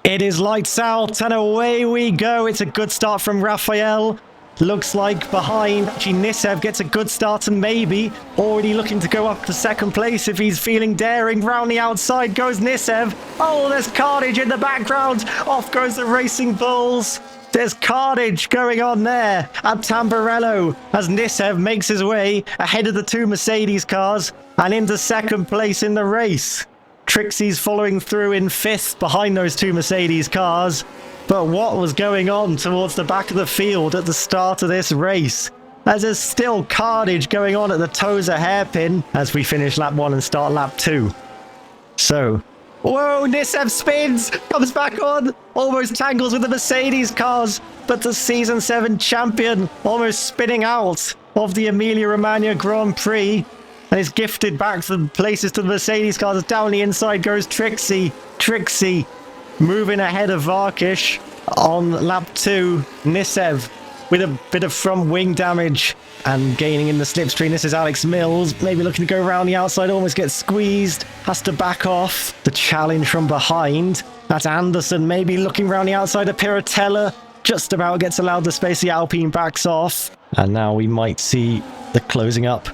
It is lights out and away we go. It's a good start from Raphael. Looks like behind, actually Nisev gets a good start and maybe already looking to go up to second place if he's feeling daring. Round the outside goes Nisev. Oh, there's carnage in the background. Off goes the Racing Bulls. There's carnage going on there at Tamburello as Nisev makes his way ahead of the two Mercedes cars and into second place in the race. Trixie's following through in fifth behind those two Mercedes cars. But what was going on towards the back of the field at the start of this race? As there's still carnage going on at the Tosa hairpin as we finish lap 1 and start lap 2. So, whoa, Nisev spins, comes back on, almost tangles with the Mercedes cars, but the Season 7 champion almost spinning out of the Emilia Romagna Grand Prix and is gifted back to the places to the Mercedes cars. Down the inside goes Trixie. Trixie moving ahead of Varkish on lap 2. Nisev with a bit of front wing damage and gaining in the slipstream. This is Alex Mills, maybe looking to go around the outside, almost gets squeezed, has to back off. The challenge from behind. That's Anderson, maybe looking around the outside of Piratella, just about gets allowed the space. The Alpine backs off. And now we might see the closing up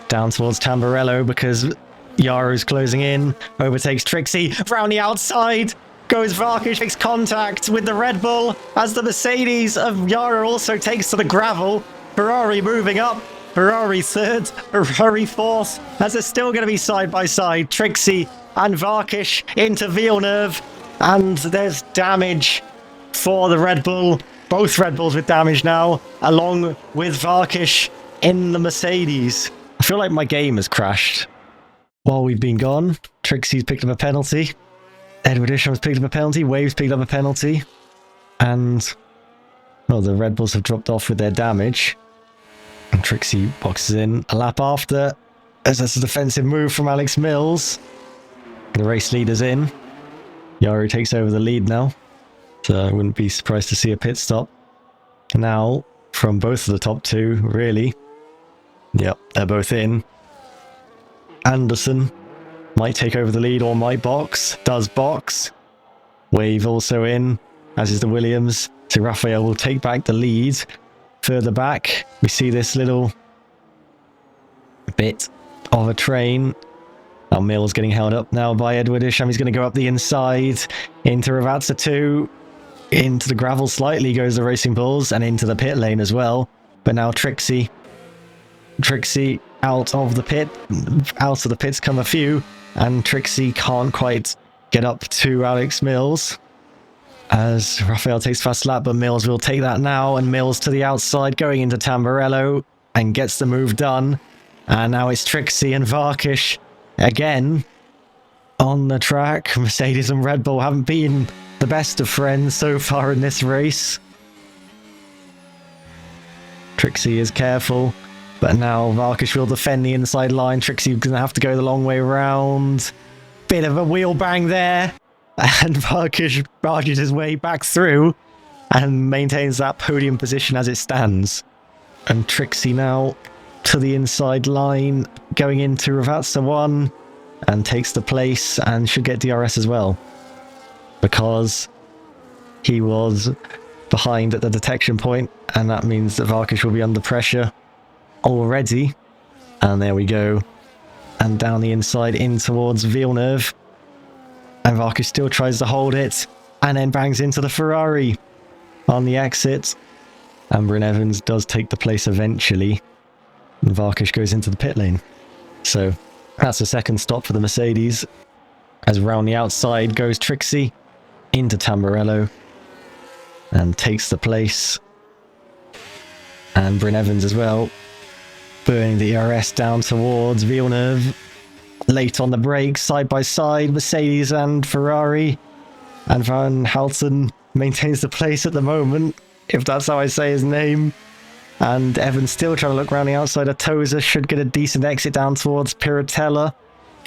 down towards Tamburello because Yaro's closing in, overtakes Trixie, round the outside. Goes Varkish, makes contact with the Red Bull as the Mercedes of Yara also takes to the gravel. Ferrari moving up. Ferrari third, Ferrari fourth, as they're still going to be side by side. Trixie and Varkish into Villeneuve, and there's damage for the Red Bull. Both Red Bulls with damage now, along with Varkish in the Mercedes. I feel like my game has crashed while we've been gone. Trixie's picked up a penalty. Edward Isham's picked up a penalty, Waves picked up a penalty, and well, the Red Bulls have dropped off with their damage. And Trixie boxes in a lap after, as that's a defensive move from Alex Mills. The race leader's in. Yaru takes over the lead now, so I wouldn't be surprised to see a pit stop. Now, from both of the top two, really. Yep, they're both in. Anderson might take over the lead or might box. Does box. Wave also in, as is the Williams. So Raphael will take back the lead. Further back, we see this little bit of a train. Now Mills getting held up now by Edward Isham. He's going to go up the inside into Ravazza 2. Into the gravel slightly goes the Racing Bulls and into the pit lane as well. But now Trixie out of the pit. Out of the pits come a few. And Trixie can't quite get up to Alex Mills as Raphael takes fast lap, but Mills will take that now, and Mills to the outside going into Tamburello and gets the move done. And now it's Trixie and Varkish again on the track. Mercedes and Red Bull haven't been the best of friends so far in this race. Trixie is careful. But now Varkish will defend the inside line. Trixie's going to have to go the long way around. Bit of a wheel bang there. And Varkish barges his way back through and maintains that podium position as it stands. And Trixie now to the inside line, going into Ravazza 1 and takes the place and should get DRS as well. Because he was behind at the detection point, and that means that Varkish will be under pressure already. And there we go, and down the inside in towards Villeneuve, and Varkish still tries to hold it and then bangs into the Ferrari on the exit, and Bryn Evans does take the place eventually, and Varkish goes into the pit lane. So that's a second stop for the Mercedes, as round the outside goes Trixie into Tamburello and takes the place, and Bryn Evans as well burning the ERS down towards Villeneuve. Late on the brakes, side by side, Mercedes and Ferrari. And Van Houten maintains the place at the moment, if that's how I say his name. And Evans still trying to look around the outside of Tosa, should get a decent exit down towards Piratella.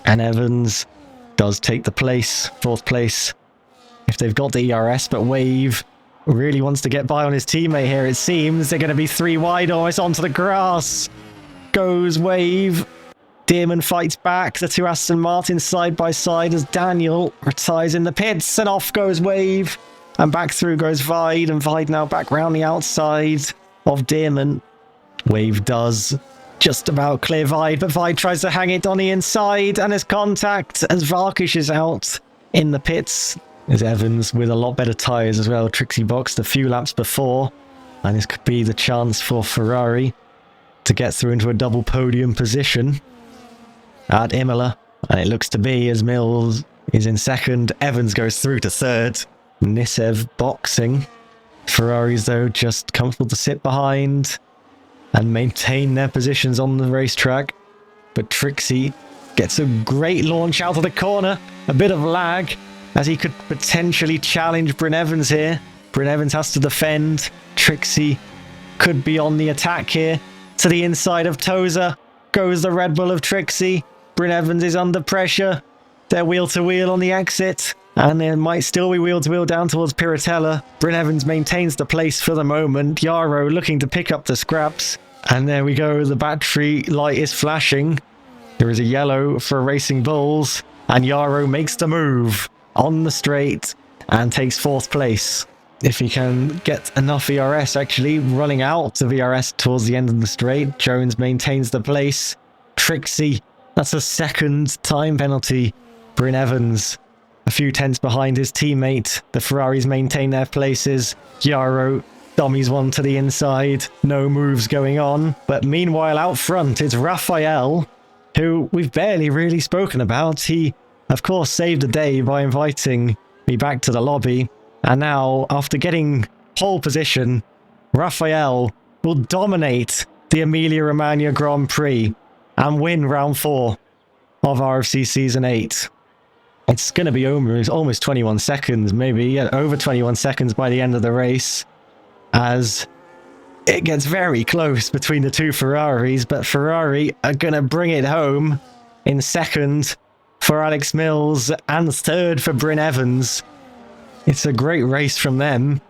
And Evans does take the place, fourth place, if they've got the ERS, but Wave really wants to get by on his teammate here, it seems. They're going to be 3 wide, almost onto the grass. Goes Wave. Dearman fights back. The two Aston Martins side by side as Daniel retires in the pits, and off goes Wave. And back through goes Vide, and Vide now back round the outside of Dearman. Wave does just about clear Vide, but Vide tries to hang it on the inside, and there's contact as Varkish is out in the pits. There's Evans with a lot better tyres as well. Trixie boxed a few laps before, and this could be the chance for Ferrari to get through into a double podium position at Imola. And it looks to be, as Mills is in second, Evans goes through to third. Nisev boxing. Ferraris, though, just comfortable to sit behind and maintain their positions on the racetrack. But Trixie gets a great launch out of the corner. A bit of lag as he could potentially challenge Bryn Evans here. Bryn Evans has to defend. Trixie could be on the attack here. To the inside of Tozer goes the Red Bull of Trixie. Bryn Evans is under pressure. They're wheel-to-wheel on the exit. And there might still be wheel-to-wheel down towards Piratella. Bryn Evans maintains the place for the moment. Yarrow looking to pick up the scraps. And there we go. The battery light is flashing. There is a yellow for Racing Bulls. And Yarrow makes the move on the straight and takes 4th place. If he can get enough ERS, actually, running out of ERS towards the end of the straight. Jones maintains the place. Trixie, that's a second time penalty. Bryn Evans, a few tenths behind his teammate. The Ferraris maintain their places. Yarrow dummies one to the inside. No moves going on. But meanwhile, out front, it's Raphael, who we've barely really spoken about. He, of course, saved the day by inviting me back to the lobby. And now, after getting pole position, Raphael will dominate the Emilia-Romagna Grand Prix and win round 4 of RFC Season 8. It's going to be almost 21 seconds, maybe over 21 seconds by the end of the race, as it gets very close between the two Ferraris, but Ferrari are going to bring it home in second for Alex Mills and third for Bryn Evans. It's a great race from them,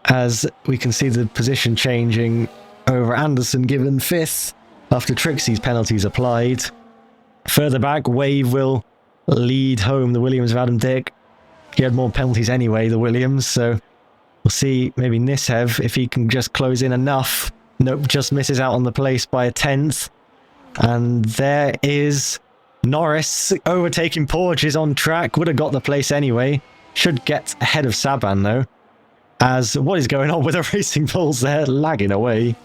as we can see the position changing over Anderson given 5th after Trixie's penalties applied. Further back, Wave will lead home the Williams of Adam Dick. He had more penalties anyway, the Williams, so we'll see maybe Nisev if he can just close in enough. Nope, just misses out on the place by a 10th. And there is Norris overtaking Porges on track. Would have got the place anyway. Should get ahead of Saban though, as what is going on with the Racing Bulls there, lagging away.